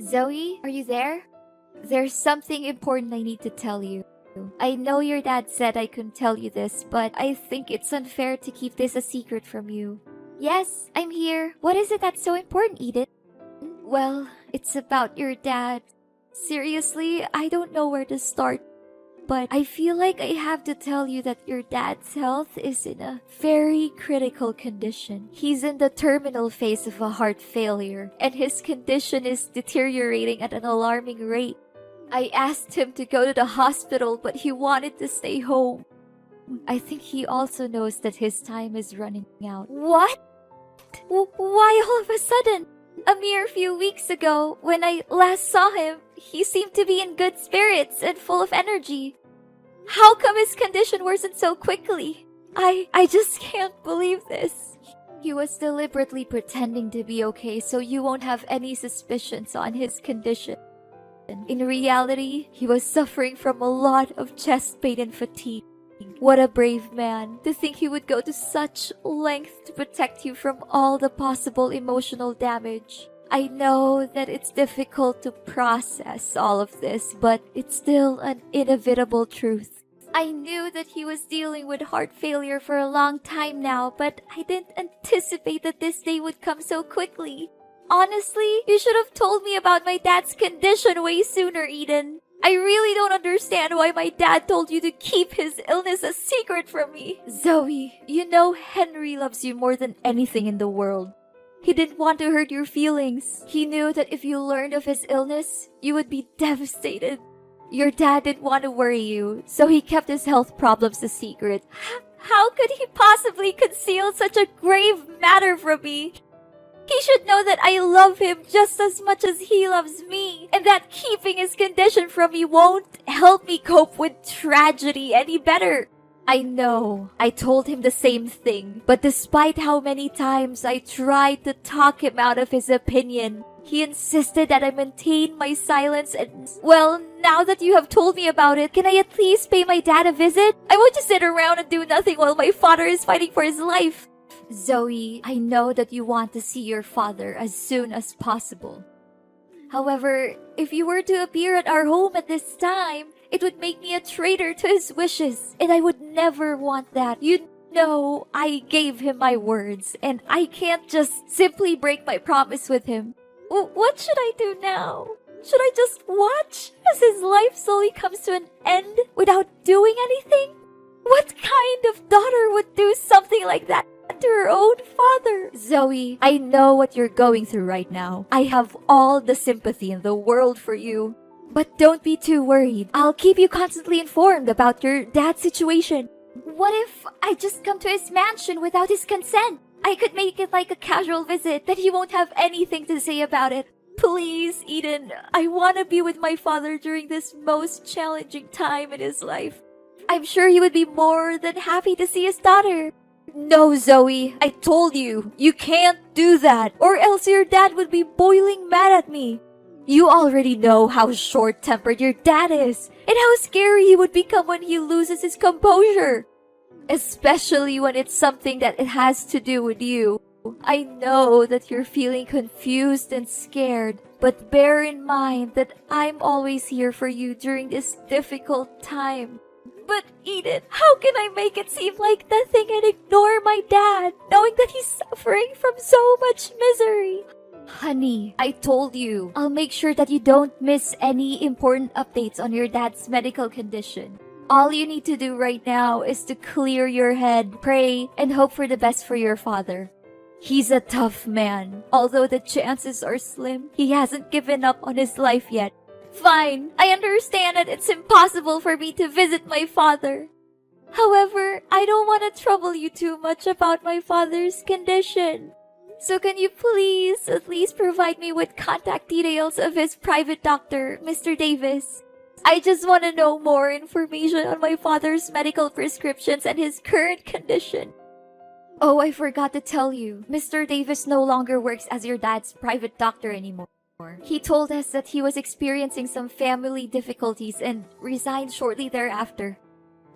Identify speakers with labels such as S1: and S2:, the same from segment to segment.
S1: Zoe, are you there? There's something important I need to tell you. I know your dad said I couldn't tell you this, but I think it's unfair to keep this a secret from you. Yes, I'm here. What is it that's so important, Edith? Well, it's about your dad. Seriously, I don't know where to start. But I feel like I have to tell you that your dad's health is in a very critical condition. He's in the terminal phase of a heart failure, and his condition is deteriorating at an alarming rate. I asked him to go to the hospital, but he wanted to stay home. I think he also knows that his time is running out. What? Why all of a sudden? A mere few weeks ago, when I last saw him, he seemed to be in good spirits and full of energy. How come his condition worsened so quickly? I just can't believe this. He was deliberately pretending to be okay so you won't have any suspicions on his condition. In reality, he was suffering from a lot of chest pain and fatigue. What a brave man, to think he would go to such length to protect you from all the possible emotional damage. I know that it's difficult to process all of this, but it's still an inevitable truth. I knew that he was dealing with heart failure for a long time now, but I didn't anticipate that this day would come so quickly. Honestly, you should have told me about my dad's condition way sooner, Eden. I really don't understand why my dad told you to keep his illness a secret from me. Zoe, you know Henry loves you more than anything in the world. He didn't want to hurt your feelings. He knew that if you learned of his illness, you would be devastated. Your dad didn't want to worry you, so he kept his health problems a secret. How could he possibly conceal such a grave matter from me? He should know that I love him just as much as he loves me, and that keeping his condition from me won't help me cope with tragedy any better. I know, I told him the same thing, but despite how many times I tried to talk him out of his opinion, he insisted that I maintain my silence and, well, now that you have told me about it, can I at least pay my dad a visit? I won't just sit around and do nothing while my father is fighting for his life. Zoe, I know that you want to see your father as soon as possible. However, if you were to appear at our home at this time, it would make me a traitor to his wishes, and I would never want that. You know, I gave him my words, and I can't just simply break my promise with him. What should I do now? Should I just watch as his life slowly comes to an end without doing anything? What kind of daughter would do something like that to her own father? Zoe, I know what you're going through right now. I have all the sympathy in the world for you. But don't be too worried. I'll keep you constantly informed about your dad's situation. What if I just come to his mansion without his consent? I could make it like a casual visit, that he won't have anything to say about it. Please, Eden, I want to be with my father during this most challenging time in his life. I'm sure he would be more than happy to see his daughter. No, Zoe, I told you, you can't do that, or else your dad would be boiling mad at me. You already know how short-tempered your dad is, and how scary he would become when he loses his composure. Especially when it's something that it has to do with you. I know that you're feeling confused and scared, but bear in mind that I'm always here for you during this difficult time. But Eden, how can I make it seem like nothing and ignore my dad, knowing that he's suffering from so much misery? Honey, I told you, I'll make sure that you don't miss any important updates on your dad's medical condition. All you need to do right now is to clear your head, pray, and hope for the best for your father. He's a tough man. Although the chances are slim, he hasn't given up on his life yet. Fine, I understand that it's impossible for me to visit my father. However, I don't want to trouble you too much about my father's condition. So can you please at least provide me with contact details of his private doctor, Mr. Davis? I just want to know more information on my father's medical prescriptions and his current condition. Oh, I forgot to tell you, Mr. Davis no longer works as your dad's private doctor anymore. He told us that he was experiencing some family difficulties and resigned shortly thereafter.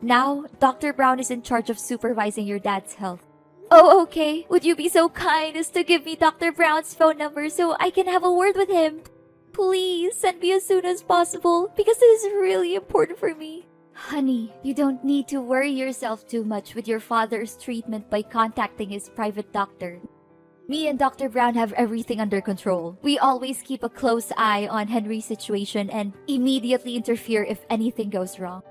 S1: Now, Dr. Brown is in charge of supervising your dad's health. Oh, okay. Would you be so kind as to give me Dr. Brown's phone number so I can have a word with him? Please send me as soon as possible because it is really important for me. Honey, you don't need to worry yourself too much with your father's treatment by contacting his private doctor. Me and Dr. Brown have everything under control. We always keep a close eye on Henry's situation and immediately interfere if anything goes wrong.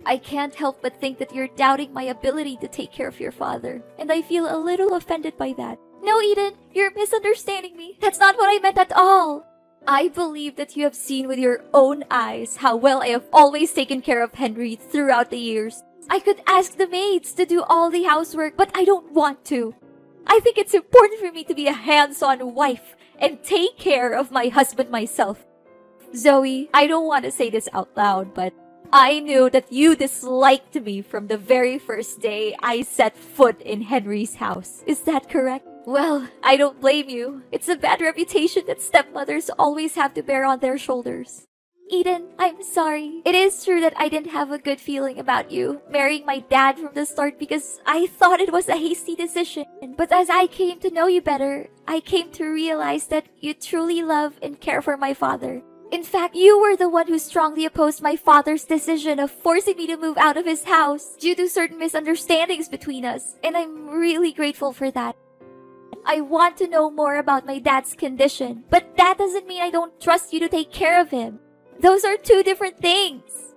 S1: I can't help but think that you're doubting my ability to take care of your father, and I feel a little offended by that. No, Eden, you're misunderstanding me. That's not what I meant at all. I believe that you have seen with your own eyes how well I have always taken care of Henry throughout the years. I could ask the maids to do all the housework, but I don't want to. I think it's important for me to be a hands-on wife and take care of my husband myself. Zoe, I don't want to say this out loud, but I knew that you disliked me from the very first day I set foot in Henry's house. Is that correct? Well, I don't blame you. It's a bad reputation that stepmothers always have to bear on their shoulders. Eden, I'm sorry. It is true that I didn't have a good feeling about you marrying my dad from the start because I thought it was a hasty decision. But as I came to know you better, I came to realize that you truly love and care for my father. In fact, you were the one who strongly opposed my father's decision of forcing me to move out of his house due to certain misunderstandings between us, and I'm really grateful for that. I want to know more about my dad's condition, but that doesn't mean I don't trust you to take care of him. Those are two different things.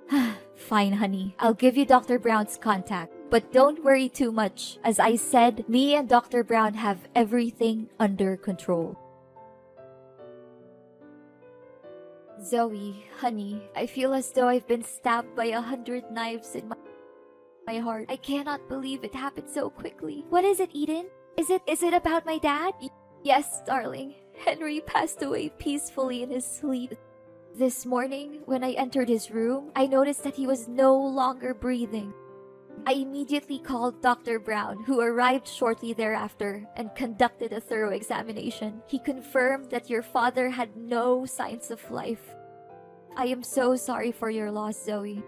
S1: Fine, honey. I'll give you Dr. Brown's contact, but don't worry too much. As I said, me and Dr. Brown have everything under control. Zoe, honey, I feel as though I've been stabbed by 100 knives in my heart. I cannot believe it happened so quickly. What is it, Eden? Is it about my dad? Yes, darling. Henry passed away peacefully in his sleep. This morning, when I entered his room, I noticed that he was no longer breathing. I immediately called Dr. Brown, who arrived shortly thereafter and conducted a thorough examination. He confirmed that your father had no signs of life. I am so sorry for your loss, Zoe.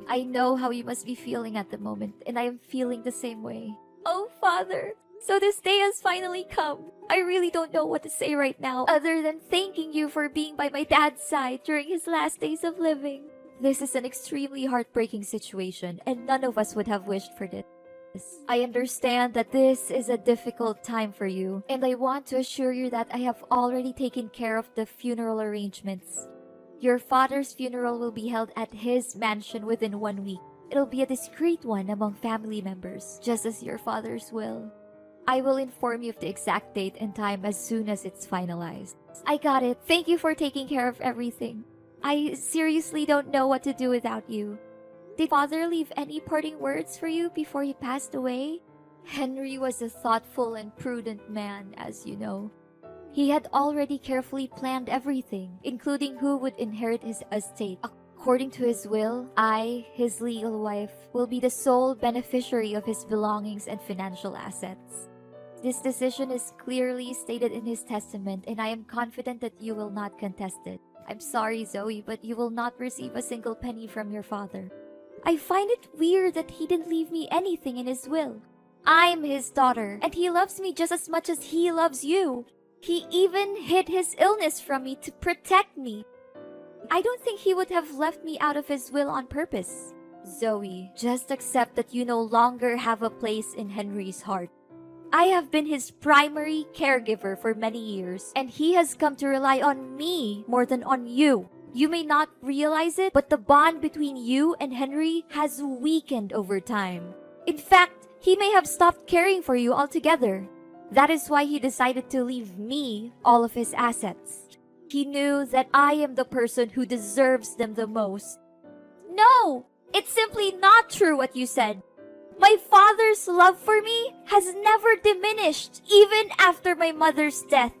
S1: I know how you must be feeling at the moment, and I am feeling the same way. Oh, Father! So this day has finally come. I really don't know what to say right now other than thanking you for being by my dad's side during his last days of living. This is an extremely heartbreaking situation, and none of us would have wished for this. I understand that this is a difficult time for you, and I want to assure you that I have already taken care of the funeral arrangements. Your father's funeral will be held at his mansion within 1 week. It'll be a discreet one among family members, just as your father's will. I will inform you of the exact date and time as soon as it's finalized. I got it. Thank you for taking care of everything. I seriously don't know what to do without you. Did Father leave any parting words for you before he passed away? Henry was a thoughtful and prudent man, as you know. He had already carefully planned everything, including who would inherit his estate. According to his will, I, his legal wife, will be the sole beneficiary of his belongings and financial assets. This decision is clearly stated in his testament, and I am confident that you will not contest it. I'm sorry, Zoe, but you will not receive a single penny from your father. I find it weird that he didn't leave me anything in his will. I'm his daughter, and he loves me just as much as he loves you. He even hid his illness from me to protect me. I don't think he would have left me out of his will on purpose. Zoe, just accept that you no longer have a place in Henry's heart. I have been his primary caregiver for many years, and he has come to rely on me more than on you. You may not realize it, but the bond between you and Henry has weakened over time. In fact, he may have stopped caring for you altogether. That is why he decided to leave me all of his assets. He knew that I am the person who deserves them the most. No! It's simply not true what you said. My father's love for me has never diminished, even after my mother's death.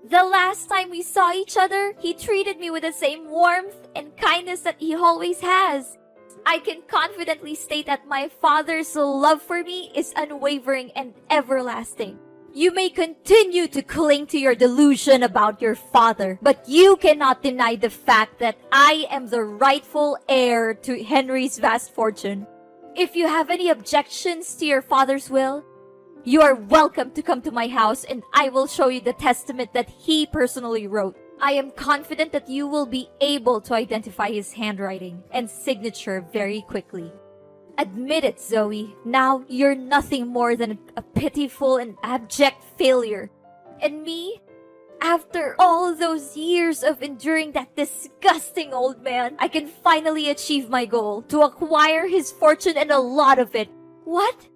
S1: The last time we saw each other, he treated me with the same warmth and kindness that he always has. I can confidently state that my father's love for me is unwavering and everlasting. You may continue to cling to your delusion about your father, but you cannot deny the fact that I am the rightful heir to Henry's vast fortune. If you have any objections to your father's will, you are welcome to come to my house and I will show you the testament that he personally wrote. I am confident that you will be able to identify his handwriting and signature very quickly. Admit it, Zoe. Now you're nothing more than a pitiful and abject failure. And me? After all those years of enduring that disgusting old man, I can finally achieve my goal to acquire his fortune and a lot of it. What?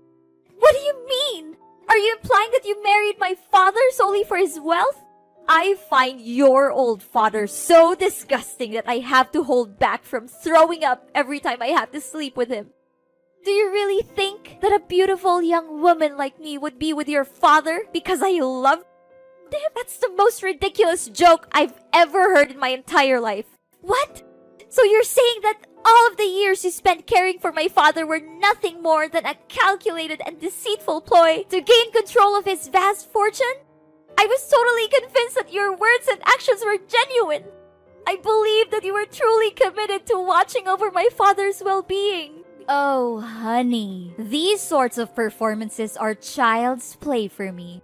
S1: What do you mean? Are you implying that you married my father solely for his wealth? I find your old father so disgusting that I have to hold back from throwing up every time I have to sleep with him. Do you really think that a beautiful young woman like me would be with your father because I love him? That's the most ridiculous joke I've ever heard in my entire life. What? So you're saying that all of the years you spent caring for my father were nothing more than a calculated and deceitful ploy to gain control of his vast fortune? I was totally convinced that your words and actions were genuine. I believed that you were truly committed to watching over my father's well-being. Oh, honey, these sorts of performances are child's play for me.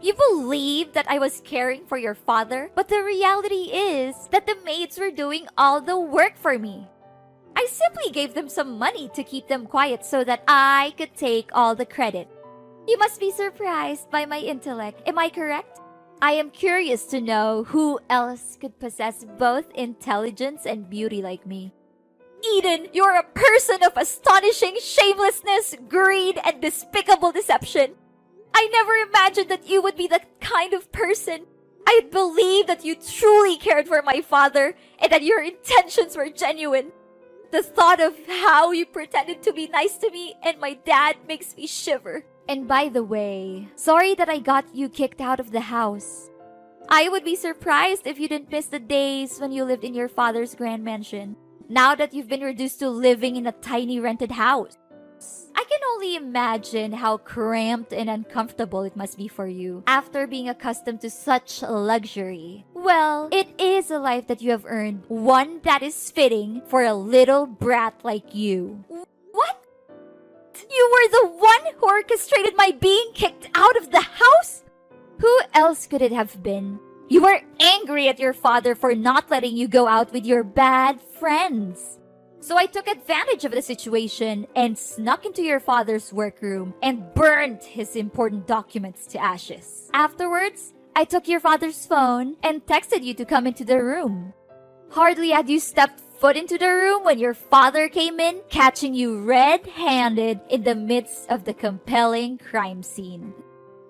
S1: You believe that I was caring for your father, but the reality is that the maids were doing all the work for me. I simply gave them some money to keep them quiet so that I could take all the credit. You must be surprised by my intellect. Am I correct? I am curious to know who else could possess both intelligence and beauty like me. Eden, you're a person of astonishing shamelessness, greed, and despicable deception. I never imagined that you would be that kind of person. I believed that you truly cared for my father and that your intentions were genuine. The thought of how you pretended to be nice to me and my dad makes me shiver. And by the way, sorry that I got you kicked out of the house. I would be surprised if you didn't miss the days when you lived in your father's grand mansion, now that you've been reduced to living in a tiny rented house. I can only imagine how cramped and uncomfortable it must be for you after being accustomed to such luxury. Well, it is a life that you have earned, one that is fitting for a little brat like you. What? You were the one who orchestrated my being kicked out of the house? Who else could it have been? You were angry at your father for not letting you go out with your bad friends. So I took advantage of the situation and snuck into your father's workroom and burned his important documents to ashes. Afterwards, I took your father's phone and texted you to come into the room. Hardly had you stepped foot into the room when your father came in, catching you red-handed in the midst of the compelling crime scene.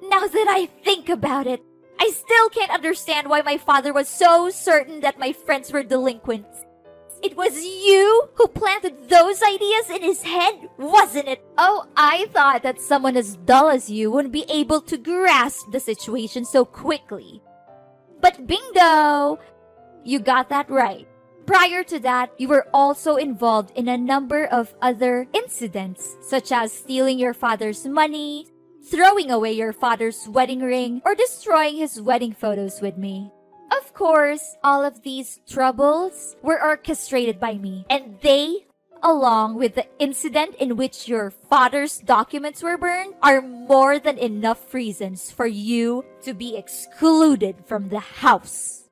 S1: Now that I think about it, I still can't understand why my father was so certain that my friends were delinquents. It was you who planted those ideas in his head, wasn't it? Oh, I thought that someone as dull as you wouldn't be able to grasp the situation so quickly. But bingo! You got that right. Prior to that, you were also involved in a number of other incidents, such as stealing your father's money, throwing away your father's wedding ring, or destroying his wedding photos with me. Of course, all of these troubles were orchestrated by me, and they, along with the incident in which your father's documents were burned, are more than enough reasons for you to be excluded from the house.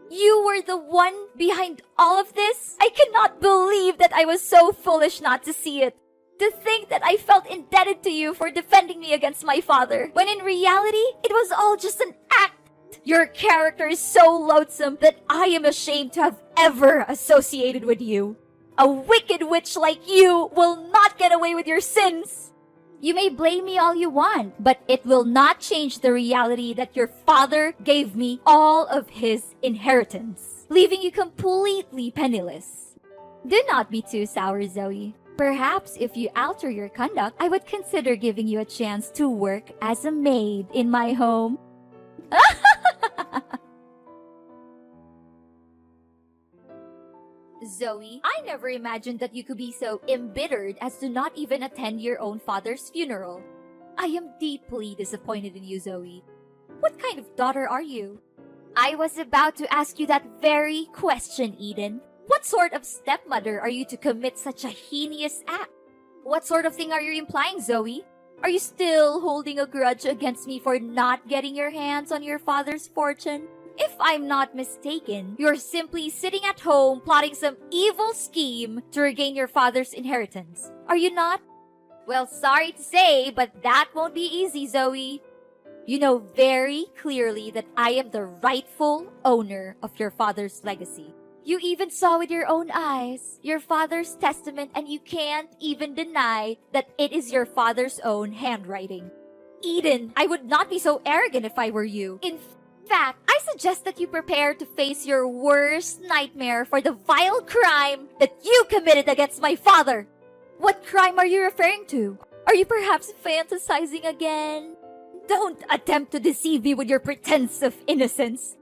S1: You were the one behind all of this? I cannot believe that I was so foolish not to see it. To think that I felt indebted to you for defending me against my father, when in reality, it was all just an act. Your character is so loathsome that I am ashamed to have ever associated with you. A wicked witch like you will not get away with your sins. You may blame me all you want, but it will not change the reality that your father gave me all of his inheritance, leaving you completely penniless. Do not be too sour, Zoe. Perhaps if you alter your conduct, I would consider giving you a chance to work as a maid in my home. Zoe, I never imagined that you could be so embittered as to not even attend your own father's funeral. I am deeply disappointed in you, Zoe. What kind of daughter are you? I was about to ask you that very question, Eden. What sort of stepmother are you to commit such a heinous act? What sort of thing are you implying, Zoe? Are you still holding a grudge against me for not getting your hands on your father's fortune? If I'm not mistaken, you're simply sitting at home plotting some evil scheme to regain your father's inheritance. Are you not? Well, sorry to say, but that won't be easy, Zoe. You know very clearly that I am the rightful owner of your father's legacy. You even saw with your own eyes your father's testament, and you can't even deny that it is your father's own handwriting. Eden, I would not be so arrogant if I were you. In fact, I suggest that you prepare to face your worst nightmare for the vile crime that you committed against my father. What crime are you referring to? Are you perhaps fantasizing again? Don't attempt to deceive me with your pretense of innocence.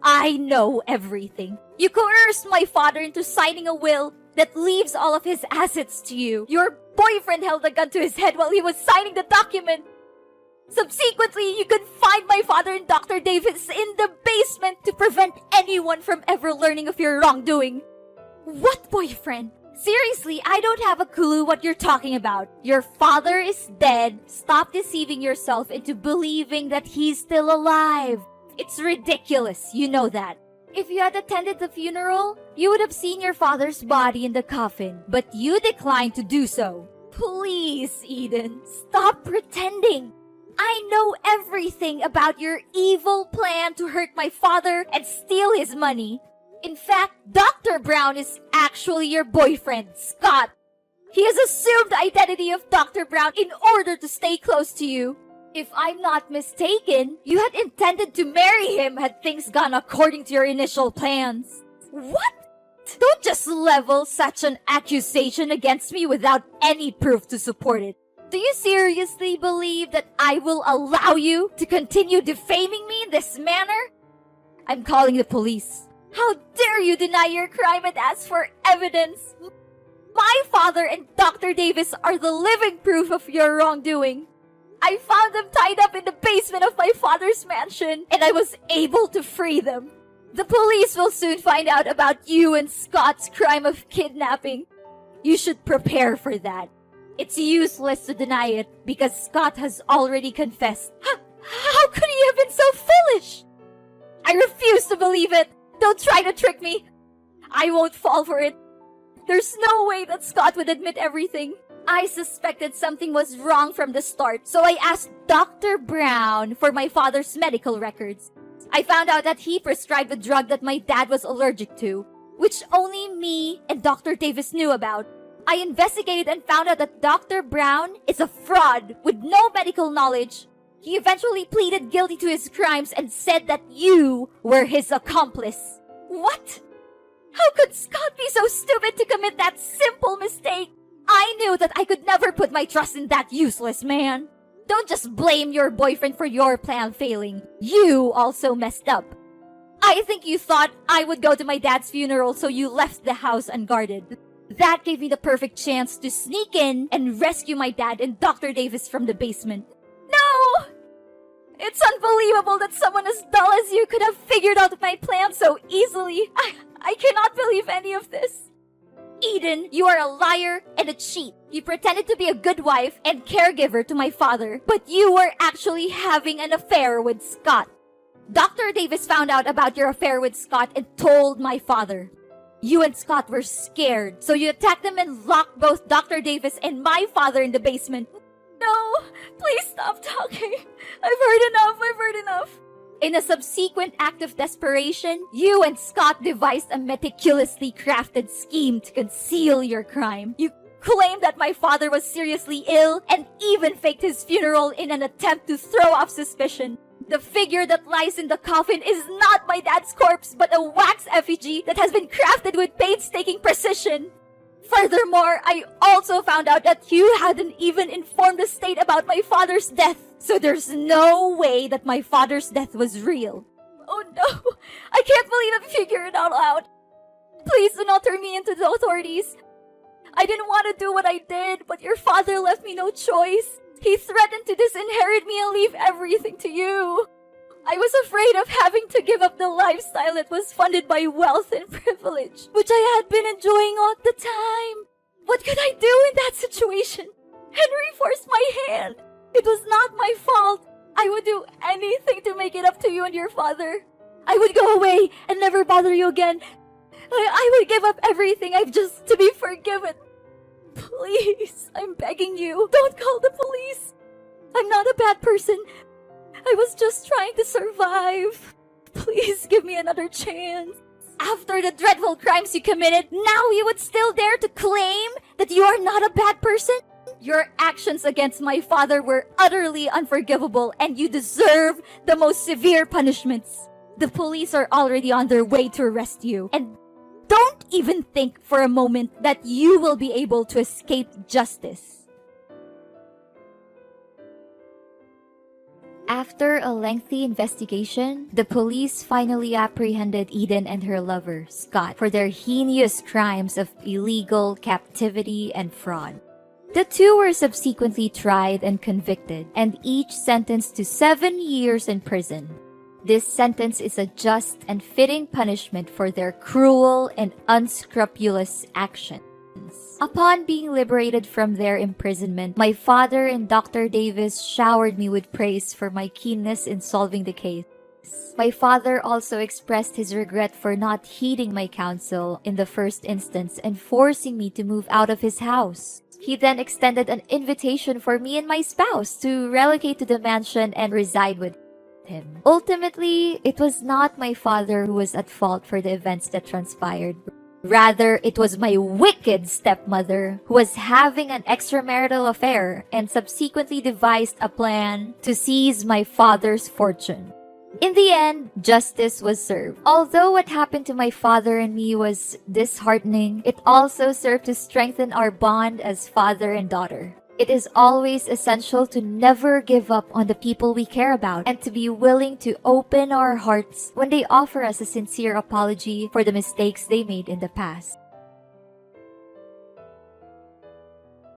S1: I know everything. You coerced my father into signing a will that leaves all of his assets to you. Your boyfriend held a gun to his head while he was signing the document. Subsequently, you confined my father and Dr. Davis in the basement to prevent anyone from ever learning of your wrongdoing. What boyfriend? Seriously, I don't have a clue what you're talking about. Your father is dead. Stop deceiving yourself into believing that he's still alive. It's ridiculous, you know that. If you had attended the funeral, you would have seen your father's body in the coffin, but you declined to do so. Please, Eden, stop pretending. I know everything about your evil plan to hurt my father and steal his money. In fact, Dr. Brown is actually your boyfriend, Scott. He has assumed the identity of Dr. Brown in order to stay close to you. If I'm not mistaken, you had intended to marry him had things gone according to your initial plans. What? Don't just level such an accusation against me without any proof to support it. Do you seriously believe that I will allow you to continue defaming me in this manner? I'm calling the police. How dare you deny your crime and ask for evidence? My father and Dr. Davis are the living proof of your wrongdoing. I found them tied up in the basement of my father's mansion, and I was able to free them. The police will soon find out about you and Scott's crime of kidnapping. You should prepare for that. It's useless to deny it because Scott has already confessed. How could he have been so foolish? I refuse to believe it. Don't try to trick me. I won't fall for it. There's no way that Scott would admit everything. I suspected something was wrong from the start, so I asked Dr. Brown for my father's medical records. I found out that he prescribed a drug that my dad was allergic to, which only me and Dr. Davis knew about. I investigated and found out that Dr. Brown is a fraud with no medical knowledge. He eventually pleaded guilty to his crimes and said that you were his accomplice. What? How could Scott be so stupid to commit that simple mistake? I knew that I could never put my trust in that useless man. Don't just blame your boyfriend for your plan failing. You also messed up. I think you thought I would go to my dad's funeral, so you left the house unguarded. That gave me the perfect chance to sneak in and rescue my dad and Dr. Davis from the basement. No! It's unbelievable that someone as dull as you could have figured out my plan so easily. I cannot believe any of this. Eden, you are a liar and a cheat. You pretended to be a good wife and caregiver to my father, but you were actually having an affair with Scott. Dr. Davis found out about your affair with Scott and told my father. You and Scott were scared, so you attacked them and locked both Dr. Davis and my father in the basement. No, please stop talking. I've heard enough. In a subsequent act of desperation, you and Scott devised a meticulously crafted scheme to conceal your crime. You claimed that my father was seriously ill and even faked his funeral in an attempt to throw off suspicion. The figure that lies in the coffin is not my dad's corpse, but a wax effigy that has been crafted with painstaking precision. Furthermore, I also found out that you hadn't even informed the state about my father's death. So there's no way that my father's death was real. Oh no, I can't believe I figured it all out. Please do not turn me into the authorities. I didn't want to do what I did, but your father left me no choice. He threatened to disinherit me and leave everything to you. I was afraid of having to give up the lifestyle that was funded by wealth and privilege, which I had been enjoying all the time. What could I do in that situation? Henry forced my hand. It was not my fault. I would do anything to make it up to you and your father. I would go away and never bother you again. I would give up everything I've just to be forgiven. Please, I'm begging you, don't call the police. I'm not a bad person. I was just trying to survive. Please give me another chance. After the dreadful crimes you committed, now you would still dare to claim that you are not a bad person? Your actions against my father were utterly unforgivable, and you deserve the most severe punishments. The police are already on their way to arrest you, and don't even think for a moment that you will be able to escape justice. After a lengthy investigation, the police finally apprehended Eden and her lover, Scott, for their heinous crimes of illegal captivity and fraud. The two were subsequently tried and convicted, and each sentenced to 7 years in prison. This sentence is a just and fitting punishment for their cruel and unscrupulous actions. Upon being liberated from their imprisonment, my father and Dr. Davis showered me with praise for my keenness in solving the case. My father also expressed his regret for not heeding my counsel in the first instance and forcing me to move out of his house. He then extended an invitation for me and my spouse to relocate to the mansion and reside with him. Ultimately, it was not my father who was at fault for the events that transpired. Rather, it was my wicked stepmother who was having an extramarital affair and subsequently devised a plan to seize my father's fortune. In the end, justice was served. Although what happened to my father and me was disheartening, it also served to strengthen our bond as father and daughter. It is always essential to never give up on the people we care about and to be willing to open our hearts when they offer us a sincere apology for the mistakes they made in the past.